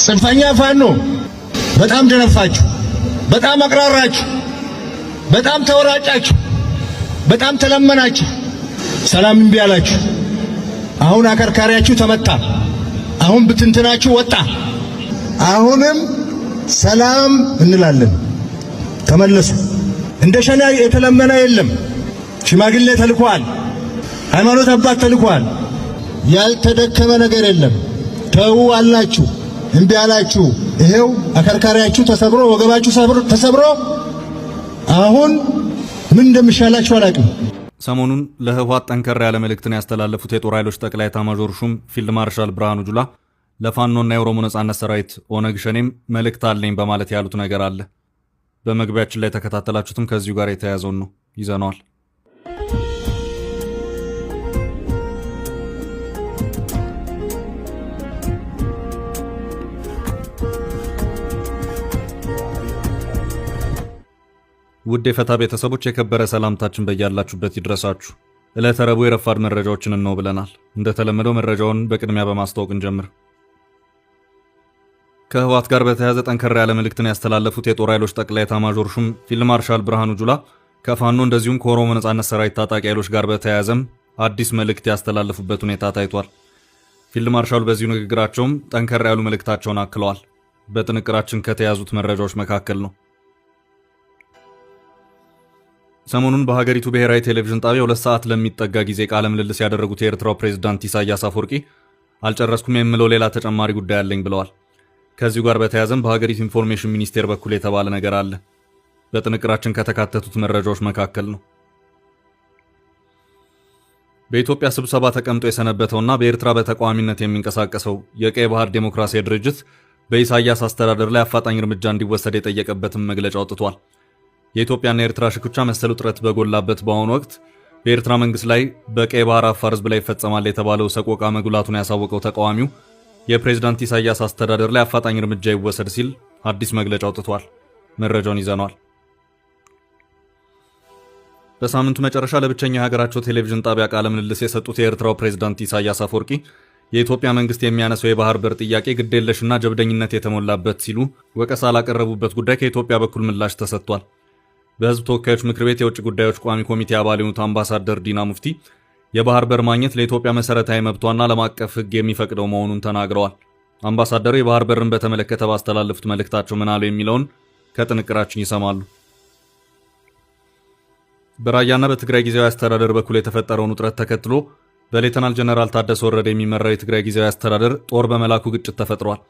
ጽንፈኛ ፋኖ በጣም ደነፋችሁ፣ በጣም አቅራራችሁ፣ በጣም ተወራጫችሁ፣ በጣም ተለመናችሁ፣ ሰላም እምቢ አላችሁ። አሁን አከርካሪያችሁ ተመታ። አሁን ብትንትናችሁ ወጣ። አሁንም ሰላም እንላለን። ተመለሱ። እንደ ሸና የተለመነ የለም። ሽማግሌ ተልኳል። ሃይማኖት አባት ተልኳል። ያልተደከመ ነገር የለም። ተው አላችሁ፣ እምቢ አላችሁ። ይሄው አከርካሪያችሁ ተሰብሮ ወገባችሁ ተሰብሮ አሁን ምን እንደምሻላችሁ አላውቅም። ሰሞኑን ለህወሓት ጠንከር ያለ መልእክትን ያስተላለፉት የጦር ኃይሎች ጠቅላይ ኤታማዦር ሹም ፊልድ ማርሻል ብርሃኑ ጁላ ለፋኖና የኦሮሞ ነጻነት ሰራዊት ኦነግ ሸኔም መልእክት አለኝ በማለት ያሉት ነገር አለ። በመግቢያችን ላይ ተከታተላችሁትም ከዚሁ ጋር የተያያዘውን ነው ይዘነዋል። ውድ የፈታ ቤተሰቦች የከበረ ሰላምታችን በያላችሁበት ይድረሳችሁ። ዕለተ ረቡዕ የረፋድ መረጃዎችን ነው ብለናል። እንደተለመደው መረጃውን በቅድሚያ በማስተዋወቅ እንጀምር። ከህወሓት ጋር በተያያዘ ጠንከር ያለ መልእክትን ያስተላለፉት የጦር ኃይሎች ጠቅላይ ኤታማዦር ሹም ፊልድ ማርሻል ብርሃኑ ጁላ ከፋኖ እንደዚሁም ከኦሮሞ ነጻነት ሰራዊት ታጣቂ ኃይሎች ጋር በተያያዘም አዲስ መልእክት ያስተላለፉበት ሁኔታ ታይቷል። ፊልድ ማርሻሉ በዚሁ ንግግራቸውም ጠንከር ያሉ መልእክታቸውን አክለዋል። በጥንቅራችን ከተያዙት መረጃዎች መካከል ነው። ሰሞኑን በሀገሪቱ ብሔራዊ ቴሌቪዥን ጣቢያ 2 ሰዓት ለሚጠጋ ጊዜ ቃለ ምልልስ ያደረጉት የኤርትራው ፕሬዝዳንት ኢሳያስ አፈወርቂ አልጨረስኩም የምለው ሌላ ተጨማሪ ጉዳይ አለኝ ብለዋል። ከዚሁ ጋር በተያያዘም በሀገሪቱ ኢንፎርሜሽን ሚኒስቴር በኩል የተባለ ነገር አለ። በጥንቅራችን ከተካተቱት መረጃዎች መካከል ነው። በኢትዮጵያ ስብሰባ ተቀምጦ የሰነበተውና በኤርትራ በተቃዋሚነት የሚንቀሳቀሰው የቀይ ባህር ዴሞክራሲያዊ ድርጅት በኢሳያስ አስተዳደር ላይ አፋጣኝ እርምጃ እንዲወሰድ የጠየቀበትን መግለጫ አውጥቷል። የኢትዮጵያና የኤርትራ ሽኩቻ መሰል ውጥረት በጎላበት በአሁኑ ወቅት በኤርትራ መንግስት ላይ በቀይ ባህር አፋር ህዝብ ላይ ይፈጸማል የተባለው ሰቆቃ መጉላቱን ያሳወቀው ተቃዋሚው የፕሬዝዳንት ኢሳያስ አስተዳደር ላይ አፋጣኝ እርምጃ ይወሰድ ሲል አዲስ መግለጫ አውጥቷል። መረጃውን ይዘናል። በሳምንቱ መጨረሻ ለብቸኛ የሀገራቸው ቴሌቪዥን ጣቢያ ቃለ ምልልስ የሰጡት የኤርትራው ፕሬዝዳንት ኢሳያስ አፈወርቂ የኢትዮጵያ መንግስት የሚያነሳው የባህር በር ጥያቄ ግዴለሽና ጀብደኝነት የተሞላበት ሲሉ ወቀሳ ላቀረቡበት ጉዳይ ከኢትዮጵያ በኩል ምላሽ ተሰጥቷል። በህዝብ ተወካዮች ምክር ቤት የውጭ ጉዳዮች ቋሚ ኮሚቴ አባል የሆኑት አምባሳደር ዲና ሙፍቲ የባህር በር ማግኘት ለኢትዮጵያ መሰረታዊ መብቷና ዓለም አቀፍ ህግ የሚፈቅደው መሆኑን ተናግረዋል። አምባሳደሩ የባህር በርን በተመለከተ ባስተላለፉት መልእክታቸው ምን አሉ የሚለውን ከጥንቅራችን ይሰማሉ። በራያና በትግራይ ጊዜያዊ አስተዳደር በኩል የተፈጠረውን ውጥረት ተከትሎ በሌተናል ጀነራል ታደሰ ወረደ የሚመራው የትግራይ ጊዜያዊ አስተዳደር ጦር በመላኩ ግጭት ተፈጥሯል።